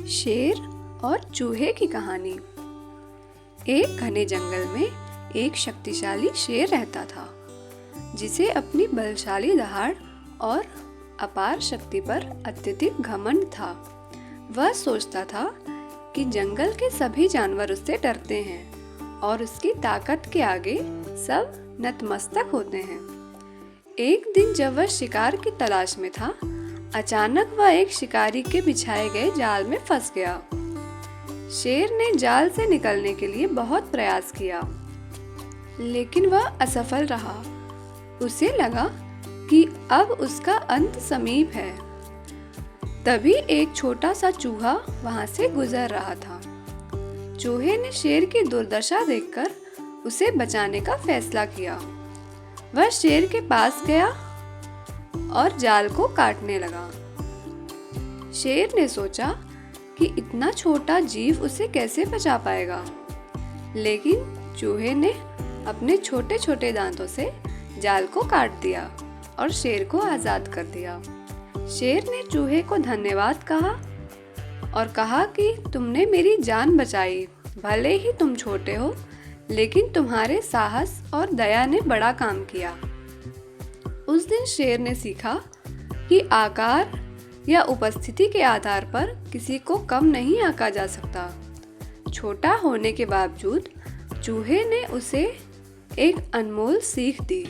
शेर और चूहे की कहानी। एक घने जंगल में एक शक्तिशाली शेर रहता था, जिसे अपनी बलशाली दहाड़ और अपार शक्ति पर अत्यधिक घमंड था। वह सोचता था कि जंगल के सभी जानवर उससे डरते हैं और उसकी ताकत के आगे सब नतमस्तक होते हैं। एक दिन जब वह शिकार की तलाश में था, अचानक वह एक शिकारी के बिछाए गए जाल में फंस गया। शेर ने जाल से निकलने के लिए बहुत प्रयास किया, लेकिन वह असफल रहा। उसे लगा कि अब उसका अंत समीप है। तभी एक छोटा सा चूहा वहां से गुजर रहा था। चूहे ने शेर की दुर्दशा देखकर उसे बचाने का फैसला किया। वह शेर के पास गया और जाल को काटने लगा। शेर ने सोचा कि इतना छोटा जीव उसे कैसे बचा पाएगा, लेकिन चूहे ने अपने छोटे छोटे दांतों से जाल को काट दिया और शेर को आजाद कर दिया। शेर ने चूहे को धन्यवाद कहा और कहा कि तुमने मेरी जान बचाई। भले ही तुम छोटे हो, लेकिन तुम्हारे साहस और दया ने बड़ा काम किया। उस दिन शेर ने सीखा कि आकार या उपस्थिति के आधार पर किसी को कम नहीं आंका जा सकता। छोटा होने के बावजूद चूहे ने उसे एक अनमोल सीख दी।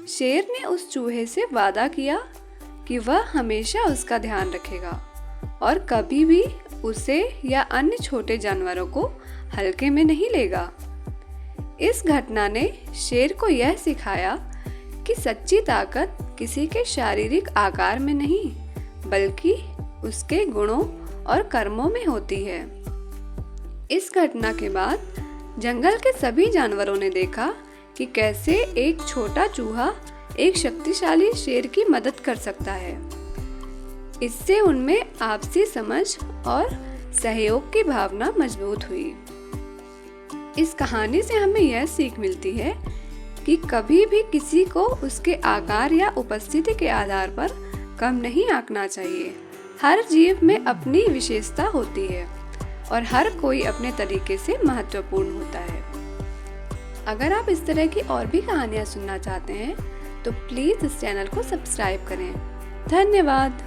शेर ने उस चूहे से वादा किया कि वह हमेशा उसका ध्यान रखेगा और कभी भी उसे या अन्य छोटे जानवरों को हल्के में नहीं लेगा। इस घटना ने शेर को यह सिखाया कि सच्ची ताकत किसी के शारीरिक आकार में नहीं, बल्कि उसके गुणों और कर्मों में होती है। इस घटना के बाद जंगल के सभी जानवरों ने देखा कि कैसे एक छोटा चूहा एक शक्तिशाली शेर की मदद कर सकता है। इससे उनमें आपसी समझ और सहयोग की भावना मजबूत हुई। इस कहानी से हमें यह सीख मिलती है कि कभी भी किसी को उसके आकार या उपस्थिति के आधार पर कम नहीं आंकना चाहिए। हर जीव में अपनी विशेषता होती है और हर कोई अपने तरीके से महत्वपूर्ण होता है। अगर आप इस तरह की और भी कहानियाँ सुनना चाहते हैं तो प्लीज़ इस चैनल को सब्सक्राइब करें। धन्यवाद।